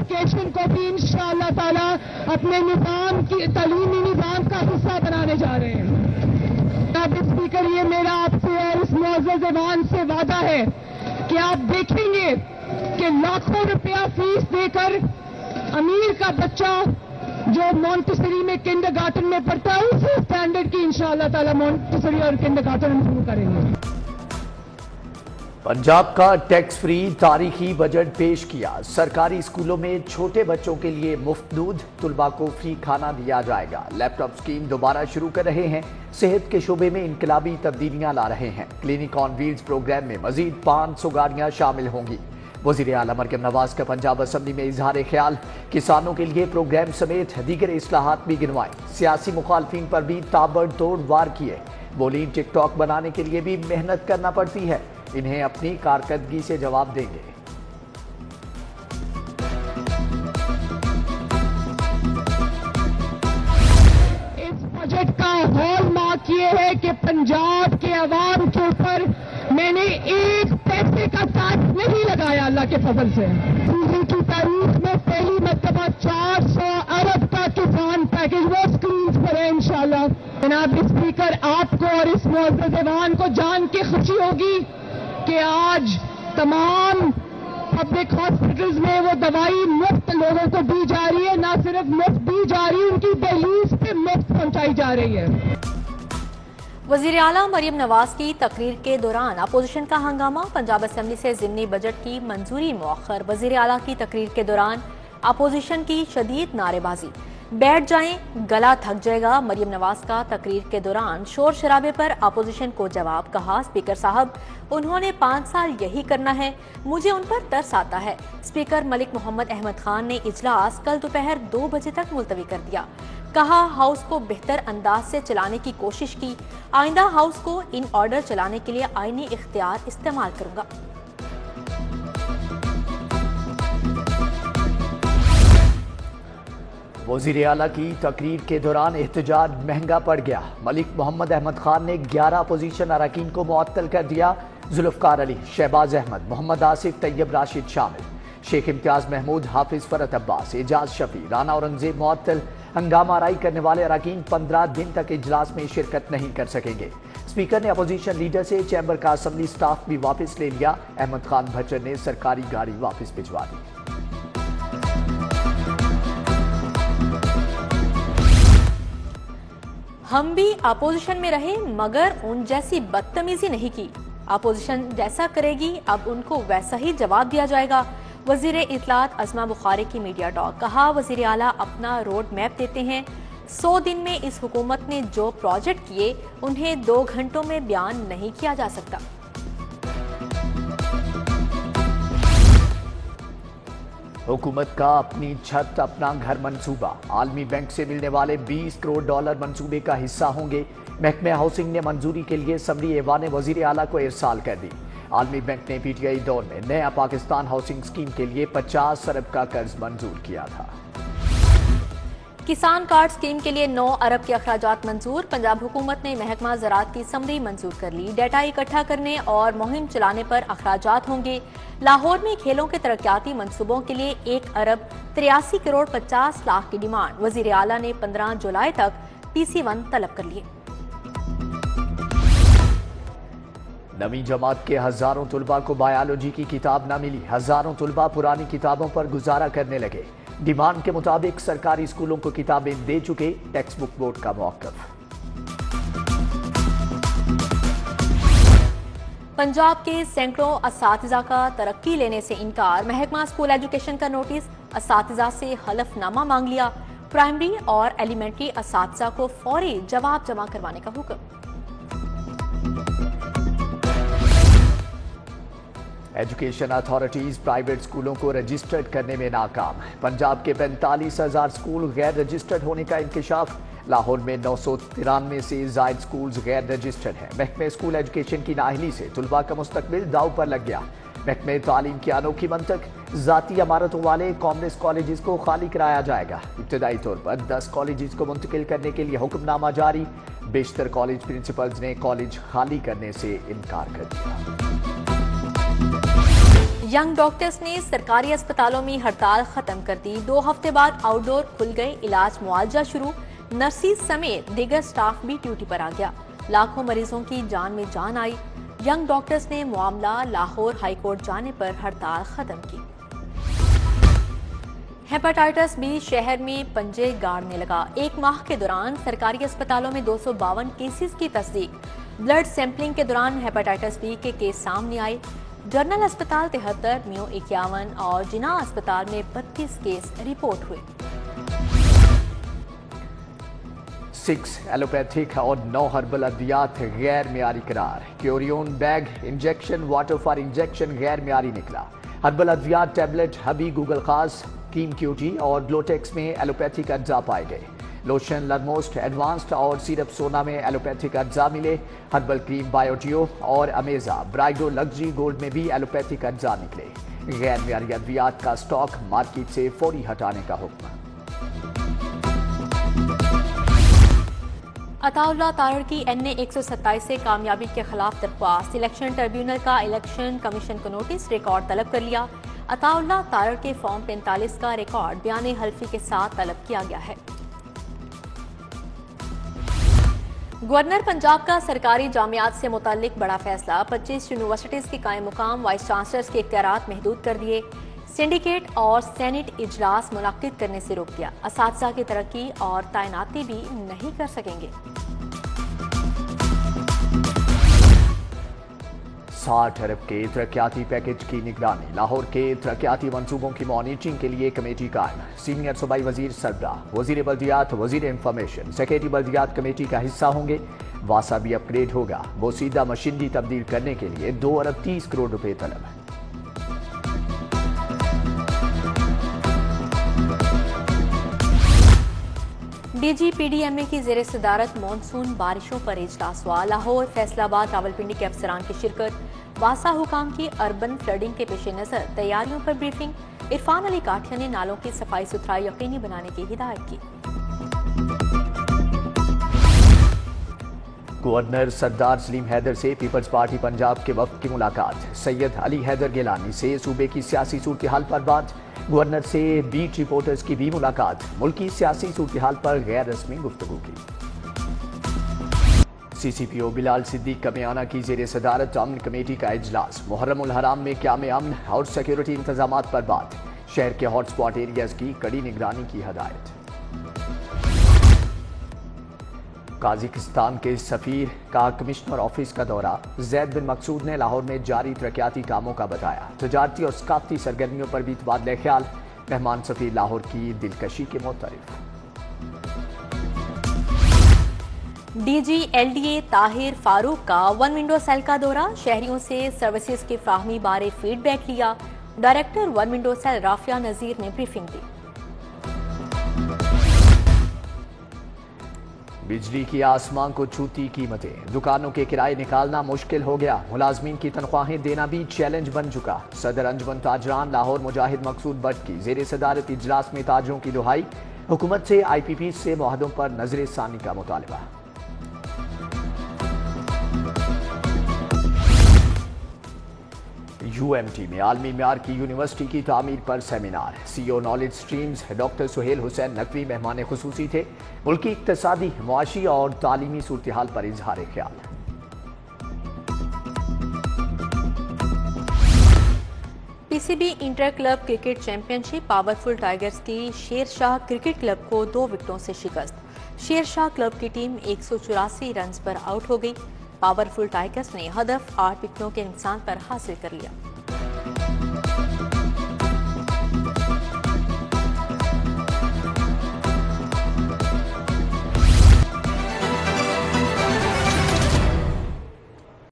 Education کو بھی انشاءاللہ تعالی اپنے نظام کی تعلیمی نظام کا حصہ بنانے جا رہے ہیں۔ جناب اسپیکر، یہ میرا آپ سے اور اس معزز ایوان سے وعدہ ہے کہ آپ دیکھیں گے کہ لاکھوں روپیہ فیس دے کر امیر کا بچہ جو مونٹیسری میں کنڈر گارٹن میں پڑھتا ہے اسی اسٹینڈرڈ کی انشاءاللہ تعالی مونٹیسری اور کنڈر گارٹن ہم شروع کریں گے۔ پنجاب کا ٹیکس فری تاریخی بجٹ پیش کیا۔ سرکاری اسکولوں میں چھوٹے بچوں کے لیے مفت دودھ، طلباء کو فری کھانا دیا جائے گا۔ لیپ ٹاپ اسکیم دوبارہ شروع کر رہے ہیں۔ صحت کے شعبے میں انقلابی تبدیلیاں لا رہے ہیں۔ کلینک آن ویلز پروگرام میں مزید 500 گاڑیاں شامل ہوں گی۔ وزیر اعلیٰ مریم نواز کا پنجاب اسمبلی میں اظہار خیال، کسانوں کے لیے پروگرام سمیت دیگر اصلاحات بھی گنوائیں۔ سیاسی مخالفین پر بھی تابڑ توڑ وار کیے۔ بولیں ٹک ٹاک بنانے کے لیے بھی محنت کرنا پڑتی ہے، انہیں اپنی کارکردگی سے جواب دیں گے۔ اس بجٹ کا ہال مارک یہ ہے کہ پنجاب کے عوام کے اوپر میں نے ایک پیسے کا ٹیکس نہیں لگایا اللہ کے فضل سے۔ کی تاریخ میں پہلی مرتبہ 400 ارب کا کسان پیکج وہ اسکرینز پر ہے انشاءاللہ۔ جناب اسپیکر، آپ کو اور اس معزز ایوان کو جان کے خوشی ہوگی کہ آج تمام پبلک ہاسپٹلز میں وہ دوائی مفت لوگوں کو دی جا رہی ہے، نہ صرف مفت دی جا رہی ہے، ان کی دہلیز پہ مفت پہنچائی جا رہی ہے۔ وزیر اعلیٰ مریم نواز کی تقریر کے دوران اپوزیشن کا ہنگامہ، پنجاب اسمبلی سے ضمنی بجٹ کی منظوری مؤخر۔ وزیر اعلیٰ کی تقریر کے دوران اپوزیشن کی شدید نعرے بازی، بیٹھ جائیں گلا تھک جائے گا۔ مریم نواز کا تقریر کے دوران شور شرابے پر اپوزیشن کو جواب، کہا اسپیکر صاحب انہوں نے 5 سال یہی کرنا ہے، مجھے ان پر ترس آتا ہے۔ اسپیکر ملک محمد احمد خان نے اجلاس کل دوپہر 2 بجے تک ملتوی کر دیا، کہا ہاؤس کو بہتر انداز سے چلانے کی کوشش کی، آئندہ ہاؤس کو ان آرڈر چلانے کے لیے آئینی اختیار استعمال کروں گا۔ وزیر اعلیٰ کی تقریر کے دوران احتجاج مہنگا پڑ گیا۔ ملک محمد احمد خان نے 11 اپوزیشن اراکین کو معطل کر دیا۔ ذوالفقار علی، شہباز احمد، محمد آصف، طیب راشد شامل، شیخ امتیاز محمود، حافظ فرت عباس، اعجاز شفیع، رانا اورنگزیب معطل۔ ہنگامہ آرائی کرنے والے اراکین 15 دن تک اجلاس میں شرکت نہیں کر سکیں گے۔ اسپیکر نے اپوزیشن لیڈر سے چیمبر کا اسمبلی سٹاف بھی واپس لے لیا۔ احمد خان بھچر نے سرکاری گاڑی واپس بھجوا دی۔ ہم بھی اپوزیشن میں رہے مگر ان جیسی بدتمیزی نہیں کی، اپوزیشن جیسا کرے گی اب ان کو ویسا ہی جواب دیا جائے گا۔ وزیر اطلاعات عظمہ بخاری کی میڈیا ٹاک، کہا وزیر اعلیٰ اپنا روڈ میپ دیتے ہیں، 100 دن میں اس حکومت نے جو پروجیکٹ کیے انہیں 2 گھنٹوں میں بیان نہیں کیا جا سکتا۔ حکومت کا اپنی چھت اپنا گھر منصوبہ، عالمی بینک سے ملنے والے $20 کروڑ منصوبے کا حصہ ہوں گے۔ محکمہ ہاؤسنگ نے منظوری کے لیے سمری ایوان وزیر اعلیٰ کو ارسال کر دی۔ عالمی بینک نے پی ٹی آئی دور میں نیا پاکستان ہاؤسنگ اسکیم کے لیے 50 ارب کا قرض منظور کیا تھا۔ کسان کارڈ اسکیم کے لیے 9 ارب کے اخراجات منظور، پنجاب حکومت نے محکمہ زراعت کی سمری منظور کر لی۔ ڈیٹا اکٹھا کرنے اور مہم چلانے پر اخراجات ہوں گے۔ لاہور میں کھیلوں کے ترقیاتی منصوبوں کے لیے 1 ارب 83 کروڑ 50 لاکھ کی ڈیمانڈ، وزیر اعلیٰ نے 15 جولائی تک PC1 طلب کر لیے۔ نویں جماعت کے ہزاروں طلباء کو بایولوجی کی کتاب نہ ملی، ہزاروں طلباء پرانی کتابوں پر گزارا کرنے لگے۔ ڈیمانڈ کے مطابق سرکاری اسکولوں کو کتابیں دے چکے، ٹیکسٹ بک بورڈ کا موقف۔ پنجاب کے سینکڑوں اساتذہ کا ترقی لینے سے انکار، محکمہ اسکول ایجوکیشن کا نوٹس، اساتذہ سے حلف نامہ مانگ لیا، پرائمری اور ایلیمنٹری اساتذہ کو فوری جواب جمع کروانے کا حکم۔ ایجوکیشن اتھارٹیز پرائیویٹ اسکولوں کو رجسٹرڈ کرنے میں ناکام، پنجاب کے 45,000 اسکول غیر رجسٹرڈ ہونے کا انکشاف، لاہور میں 993 سے زائد اسکولز غیر رجسٹرڈ ہیں۔ محکمہ اسکول ایجوکیشن کی نااہلی سے طلباء کا مستقبل داؤ پر لگ گیا۔ محکمہ تعلیم کی انوکھی منطق، ذاتی عمارتوں والے کامرس کالجز کو خالی کرایا جائے گا۔ ابتدائی طور پر 10 کالجز کو منتقل کرنے کے لیے حکم نامہ جاری، بیشتر کالج پرنسپلز نے کالج خالی کرنے سے انکار کر دیا۔ ینگ ڈاکٹرز نے سرکاری اسپتالوں میں ہڑتال ختم کر دی. 2 ہفتے بعد آؤٹ ڈور کھل گئے, علاج معالجہ شروع. نرسز سمیت دیگر سٹاف بھی ڈیوٹی پر آ گیا. لاکھوں مریضوں کی جان میں جان آئی. ینگ ڈاکٹرز نے معاملہ لاہور ہائی کورٹ جانے پر ہڑتال ختم کی. ہیپاٹائٹس بی شہر میں پنجے گاڑنے لگا. 1 ماہ کے دوران سرکاری اسپتالوں میں 252 کیسز کی تصدیق. بلڈ سیمپلنگ کے دوران ہیپاٹائٹس بی کے کیس سامنے آئے. جنرل اسپتال 73, میو 51 اور جناح اسپتال میں 32 کیس رپورٹ ہوئے. 6 ایلوپیتھک اور 9 ہربل ادویات غیر معیاری قرار. کیوریون bag injection water for injection غیر معیاری نکلا. ہربل ادویات ٹیبلٹ ہبی گوگل خاص کیم کیوٹی اور گلوٹیکس میں ایلوپیتھک اجزاء پائے گئے. لوشن لرموسٹ ایڈوانسڈ اور سیرپ سونا میں ایلوپیتھک اجزاء ملے. ہربل کریم بایوٹیو اور امیزا برائڈو لگژری گولڈ میں بھی ایلوپیتھک اجزاء نکلے. غیر معیاری ادویات کا سٹاک مارکیٹ سے فوری ہٹانے کا حکم. عطا اللہ تارڑ کی NA 127 سے کامیابی کے خلاف درخواست. الیکشن ٹریبیونل کا الیکشن کمیشن کو نوٹس, ریکارڈ طلب کر لیا. عطا اللہ تارڑ کے فارم 45 کا ریکارڈ بیان حلفی کے ساتھ طلب کیا گیا ہے. گورنر پنجاب کا سرکاری جامعات سے متعلق بڑا فیصلہ. 25 یونیورسٹیز کے قائم مقام وائس چانسلرز کے اختیارات محدود کر دیے. سینڈیکیٹ اور سینٹ اجلاس منعقد کرنے سے روک دیا. اساتذہ کی ترقی اور تعیناتی بھی نہیں کر سکیں گے. 60 ارب کے ترقیاتی پیکج کی نگرانی. لاہور کے ترقیاتی منصوبوں کی مانیٹرنگ کے لیے کمیٹی قائم. سینئر صوبائی وزیر سربراہ, وزیر بلدیات, وزیر انفارمیشن, سیکریٹری بلدیات کمیٹی کا حصہ ہوں گے. واسا بھی اپ گریڈ ہوگا. بوسیدہ مشینری تبدیل کرنے کے لیے 2 ارب 30 کروڑ روپے طلب. D G P D M A کی زیر صدارت مانسون بارشوں پر اجلاس ہوا. لاہور, فیصل آباد, راولپنڈی کے افسران کی شرکت. واسا حکام کی اربن فلڈنگ کے پیش نظر تیاریوں پر بریفنگ. عرفان علی کاٹھیا نے نالوں کی صفائی ستھرائی یقینی بنانے کی ہدایت کی. گورنر سردار سلیم حیدر سے پیپلز پارٹی پنجاب کے وفد کی ملاقات. سید علی حیدر گیلانی سے صوبے کی سیاسی صورتحال پر بات. گورنر سے بیٹ رپورٹرز کی بھی ملاقات. ملکی سیاسی صورتحال پر غیر رسمی گفتگو کی. سی سی پی او بلال صدیق کمیانہ کی زیر صدارت امن کمیٹی کا اجلاس. محرم الحرام میں قیام امن اور سیکیورٹی انتظامات پر بات. شہر کے ہاٹ سپاٹ ایریاز کی کڑی نگرانی کی ہدایت. قازقستان کے سفیر کا کمشنر آفس کا دورہ. زید بن مقصود نے لاہور میں جاری ترقیاتی کاموں کا بتایا. تجارتی اور ثقافتی سرگرمیوں پر بھی تبادلہ خیال. مہمان سفیر لاہور کی دلکشی کے معترف. D G L D A Tahir Farooq کا 1 ونڈو سیل کا دورہ. شہریوں سے سروسز کی فراہمی بارے فیڈ بیک لیا. Director 1 window cell Rafia Nazir نے بریفنگ دی. بجلی کی آسمان کو چھوتی قیمتیں. دکانوں کے کرائے نکالنا مشکل ہو گیا. ملازمین کی تنخواہیں دینا بھی چیلنج بن چکا. صدر انجمن تاجران لاہور مجاہد مقصود بٹ کی زیر صدارت اجلاس میں تاجروں کی دہائی. حکومت سے آئی پی پی سے معاہدوں پر نظر ثانی کا مطالبہ. یو ایم ٹی میں عالمی معیار کی یونیورسٹی کی تعمیر پر سیمینار. سی او نالج سٹریمز ڈاکٹر سہیل حسین نقوی مہمان خصوصی تھے. ملکی اقتصادی, معاشی اور تعلیمی صورتحال پر اظہار خیال. P C B inter club cricket championship. Powerful tigers کی شیر شاہ کرکٹ کلب کو 2 وکٹوں سے شکست. شیر شاہ کلب کی ٹیم 184 رنز پر آؤٹ ہو گئی. پاورفل ٹائیگرز نے ہدف 8 وکٹوں کے نقصان پر حاصل کر لیا.